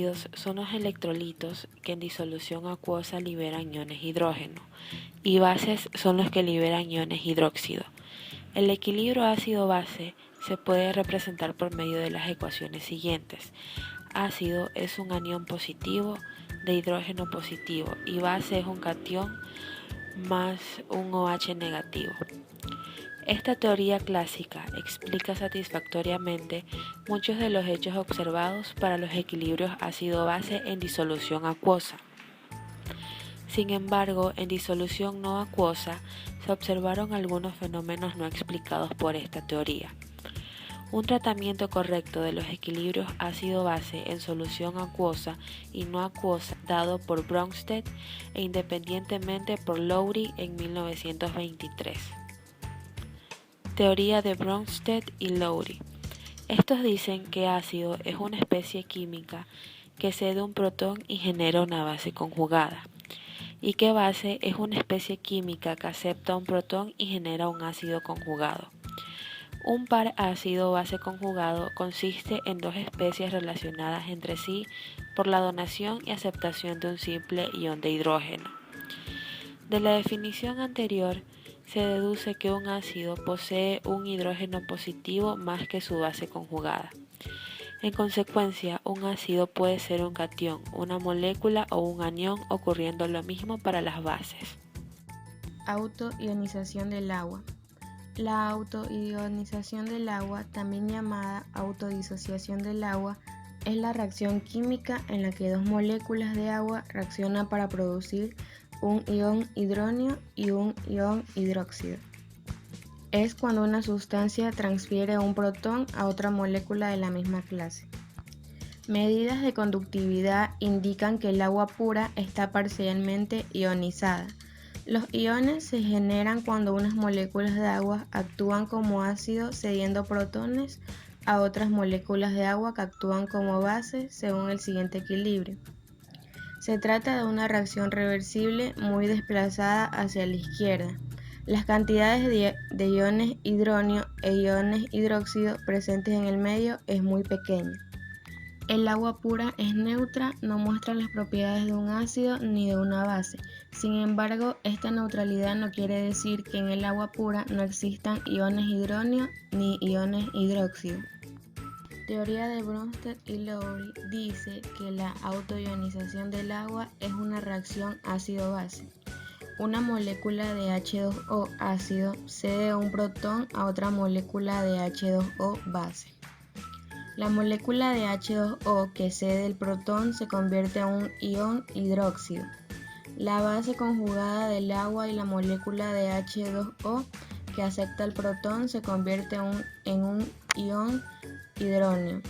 líquidos son los electrolitos que en disolución acuosa liberan iones hidrógeno y bases son los que liberan iones hidróxido. El equilibrio ácido-base se puede representar por medio de las ecuaciones siguientes. Ácido es un anión positivo de hidrógeno positivo y base es un catión más un OH negativo. Esta teoría clásica explica satisfactoriamente muchos de los hechos observados para los equilibrios ácido-base en disolución acuosa. Sin embargo, en disolución no acuosa se observaron algunos fenómenos no explicados por esta teoría. Un tratamiento correcto de los equilibrios ácido-base en solución acuosa y no acuosa dado por Bronsted e independientemente por Lowry en 1923. Teoría de Bronsted y Lowry. Estos dicen que ácido es una especie química que cede un protón y genera una base conjugada, y que base es una especie química que acepta un protón y genera un ácido conjugado. Un par ácido-base conjugado consiste en dos especies relacionadas entre sí por la donación y aceptación de un simple ion de hidrógeno. De la definición anterior, se deduce que un ácido posee un hidrógeno positivo más que su base conjugada. En consecuencia, un ácido puede ser un catión, una molécula o un anión, ocurriendo lo mismo para las bases. Autoionización del agua. La autoionización del agua, también llamada autodisociación del agua, es la reacción química en la que dos moléculas de agua reaccionan para producir un ion hidrógeno y un ion hidróxido. Es cuando una sustancia transfiere un protón a otra molécula de la misma clase. Medidas de conductividad indican que el agua pura está parcialmente ionizada. Los iones se generan cuando unas moléculas de agua actúan como ácido cediendo protones a otras moléculas de agua que actúan como base según el siguiente equilibrio. Se trata de una reacción reversible muy desplazada hacia la izquierda. Las cantidades de iones hidrógeno e iones hidróxido presentes en el medio es muy pequeña. El agua pura es neutra, no muestra las propiedades de un ácido ni de una base. Sin embargo, esta neutralidad no quiere decir que en el agua pura no existan iones hidrógeno ni iones hidróxido. Teoría de Bronsted y Lowry dice que la autoionización del agua es una reacción ácido-base. Una molécula de H2O ácido cede un protón a otra molécula de H2O base. La molécula de H2O que cede el protón se convierte en un ion hidróxido. La base conjugada del agua y la molécula de H2O que acepta el protón se convierte en un ion hidrógeno.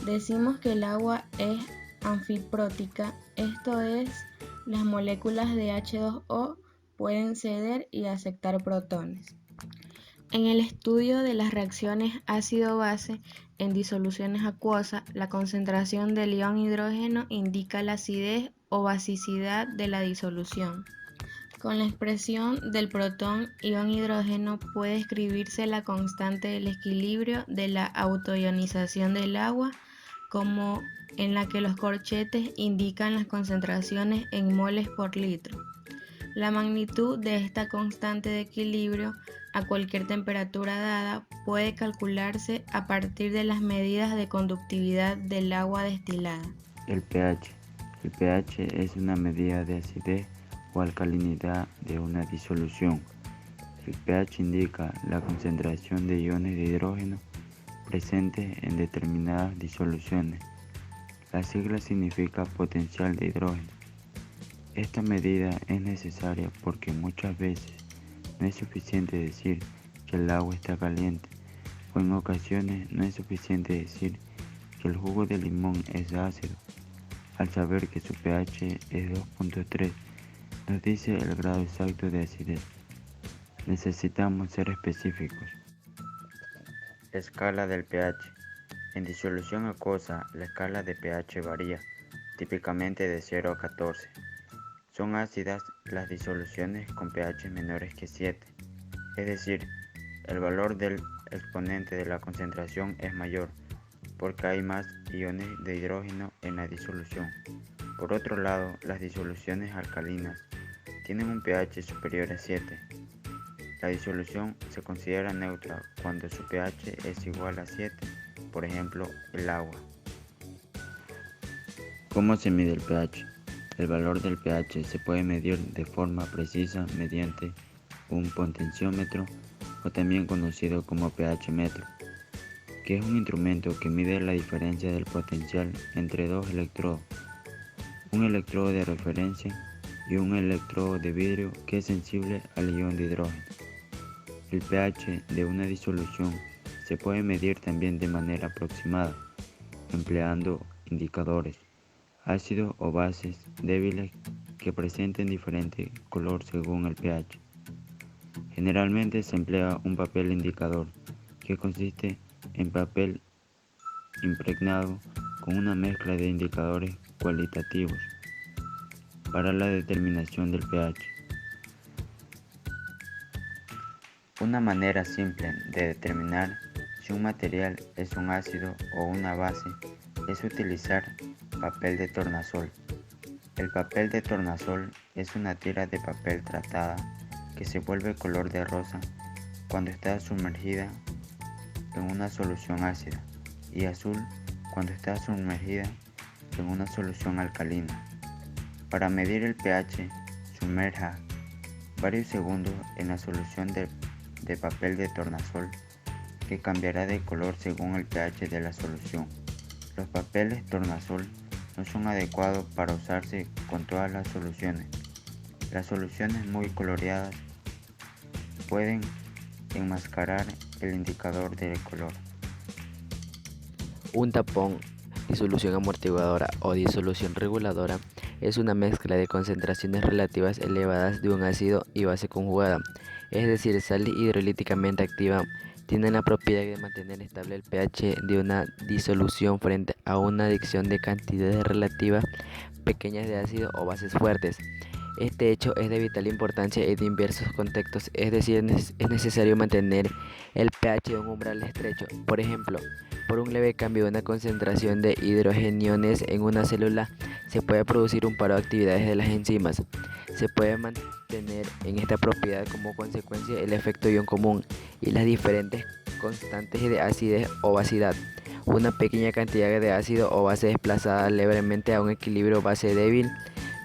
Decimos que el agua es anfiprótica, esto es, las moléculas de H2O pueden ceder y aceptar protones. En el estudio de las reacciones ácido-base en disoluciones acuosas, la concentración del ion hidrógeno indica la acidez o basicidad de la disolución. Con la expresión del protón ion hidrógeno puede escribirse la constante del equilibrio de la autoionización del agua, como en la que los corchetes indican las concentraciones en moles por litro. La magnitud de esta constante de equilibrio a cualquier temperatura dada puede calcularse a partir de las medidas de conductividad del agua destilada. El pH. El pH es una medida de acidez o alcalinidad de una disolución. El pH indica la concentración de iones de hidrógeno presentes en determinadas disoluciones. La sigla significa potencial de hidrógeno. Esta medida es necesaria porque muchas veces no es suficiente decir que el agua está caliente, o en ocasiones no es suficiente decir que el jugo de limón es ácido. Al saber que su pH es 2.3, nos dice el grado exacto de acidez. Necesitamos ser específicos. Escala del pH. En disolución acuosa, la escala de pH varía, típicamente de 0 a 14. Son ácidas las disoluciones con pH menores que 7, es decir, el valor del exponente de la concentración es mayor. porque hay más iones de hidrógeno en la disolución. Por otro lado, las disoluciones alcalinas tienen un pH superior a 7. La disolución se considera neutra cuando su pH es igual a 7, por ejemplo, el agua. ¿Cómo se mide el pH? El valor del pH se puede medir de forma precisa mediante un potenciómetro, o también conocido como pH metro, que es un instrumento que mide la diferencia del potencial entre dos electrodos, un electrodo de referencia y un electrodo de vidrio que es sensible al ion de hidrógeno. El pH de una disolución se puede medir también de manera aproximada, empleando indicadores, ácidos o bases débiles que presenten diferente color según el pH. Generalmente se emplea un papel indicador, que consiste en papel impregnado con una mezcla de indicadores cualitativos para la determinación del pH. Una manera simple de determinar si un material es un ácido o una base es utilizar papel de tornasol. El papel de tornasol es una tira de papel tratada que se vuelve color de rosa cuando está sumergida en una solución ácida y azul cuando está sumergida en una solución alcalina. Para medir el pH, sumerja varios segundos en la solución de papel de tornasol, que cambiará de color según el pH de la solución. Los papeles tornasol no son adecuados para usarse con todas las soluciones. Las soluciones muy coloreadas pueden enmascarar el indicador del color. Un tapón, disolución amortiguadora o disolución reguladora es una mezcla de concentraciones relativas elevadas de un ácido y base conjugada, es decir, sal hidrolíticamente activa. Tienen la propiedad de mantener estable el pH de una disolución frente a una adición de cantidades relativas pequeñas de ácidos o bases fuertes. Este hecho es de vital importancia en diversos contextos, es decir, es necesario mantener el pH de un umbral estrecho. Por ejemplo, por un leve cambio de una concentración de hidrogeniones en una célula se puede producir un paro de actividades de las enzimas. Se puede mantener en esta propiedad como consecuencia el efecto ion común y las diferentes constantes de acidez o basidad. Una pequeña cantidad de ácido o base desplazada levemente a un equilibrio base débil,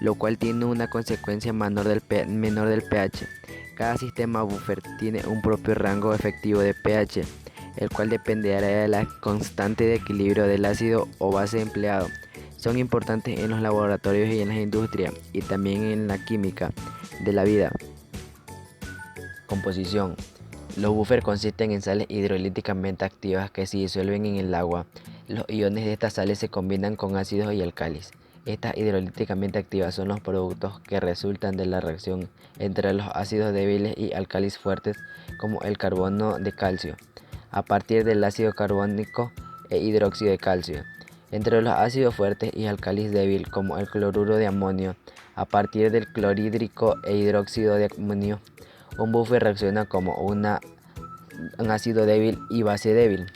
lo cual tiene una consecuencia menor del pH. Cada sistema buffer tiene un propio rango efectivo de pH, el cual dependerá de la constante de equilibrio del ácido o base empleado. Son importantes en los laboratorios y en las industrias, y también en la química de la vida. Composición. Los buffers consisten en sales hidrolíticamente activas que se disuelven en el agua. Los iones de estas sales se combinan con ácidos y álcalis. Estas hidrolíticamente activas son los productos que resultan de la reacción entre los ácidos débiles y álcalis fuertes, como el carbono de calcio, a partir del ácido carbónico e hidróxido de calcio. Entre los ácidos fuertes y álcalis débil, como el cloruro de amonio, a partir del clorhídrico e hidróxido de amonio. Un buffer reacciona como un ácido débil y base débil.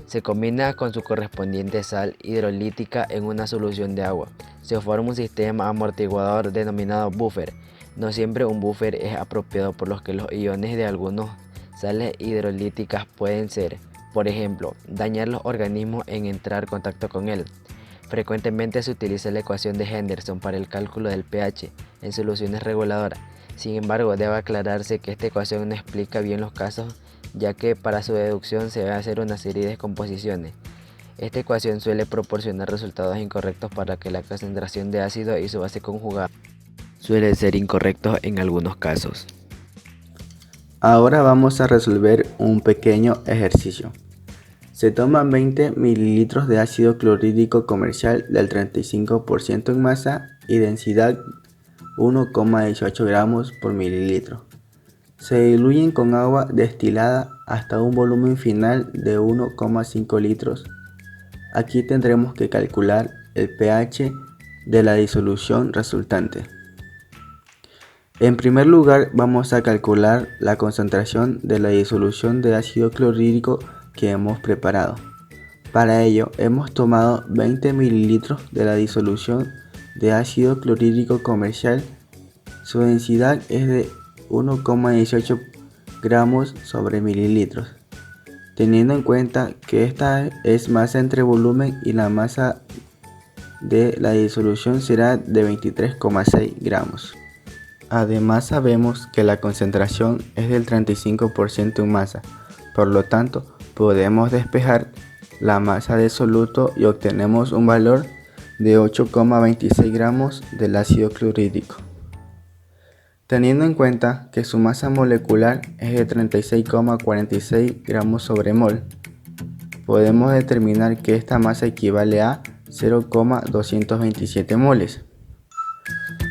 Se combina con su correspondiente sal hidrolítica en una solución de agua. Se forma un sistema amortiguador denominado buffer. No siempre un buffer es apropiado, por lo que los iones de algunas sales hidrolíticas pueden ser, por ejemplo, dañar los organismos en entrar en contacto con él. Frecuentemente se utiliza la ecuación de Henderson para el cálculo del pH en soluciones reguladoras. Sin embargo, debe aclararse que esta ecuación no explica bien los casos, ya que para su deducción se debe hacer una serie de descomposiciones. Esta ecuación suele proporcionar resultados incorrectos para que la concentración de ácido y su base conjugada suele ser incorrectos en algunos casos. Ahora vamos a resolver un pequeño ejercicio. Se toman 20 ml de ácido clorhídrico comercial del 35% en masa y densidad 1,18 gramos por mililitro. Se diluyen con agua destilada hasta un volumen final de 1,5 litros. Aquí tendremos que calcular el pH de la disolución resultante. En primer lugar, vamos a calcular la concentración de la disolución de ácido clorhídrico que hemos preparado. Para ello hemos tomado 20 mililitros de la disolución de ácido clorhídrico comercial. Su densidad es de 1,18 gramos sobre mililitros. Teniendo en cuenta que esta es masa entre volumen y la masa de la disolución será de 23,6 gramos. Además sabemos que la concentración es del 35% en masa, por lo tanto podemos despejar la masa del soluto y obtenemos un valor de 8,26 gramos del ácido clorhídrico. Teniendo en cuenta que su masa molecular es de 36,46 gramos sobre mol, podemos determinar que esta masa equivale a 0,227 moles.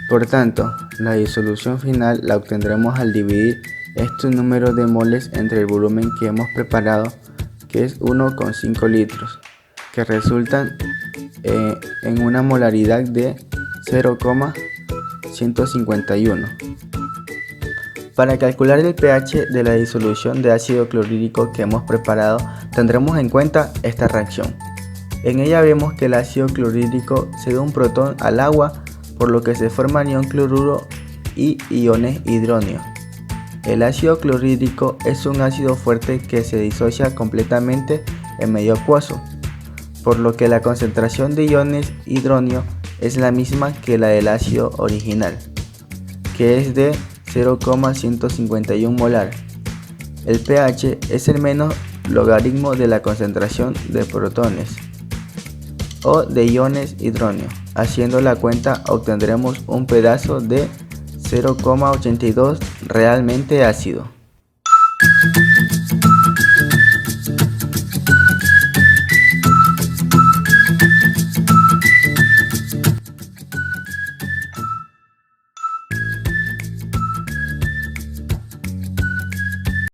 Por tanto, la disolución final la obtendremos al dividir este número de moles entre el volumen que hemos preparado, que es 1,5 litros, que resultan en una molaridad de 0,151. Para calcular el pH de la disolución de ácido clorhídrico que hemos preparado, tendremos en cuenta esta reacción. En ella vemos que el ácido clorhídrico cede un protón al agua, por lo que se forma ion cloruro y iones hidróneo. El ácido clorhídrico es un ácido fuerte que se disocia completamente en medio acuoso, por lo que la concentración de iones hidróneo es la misma que la del ácido original, que es de 0,151 molar. El pH es el menos logaritmo de la concentración de protones o de iones hidróneo. Haciendo la cuenta obtendremos un pedazo de 0,82 realmente ácido.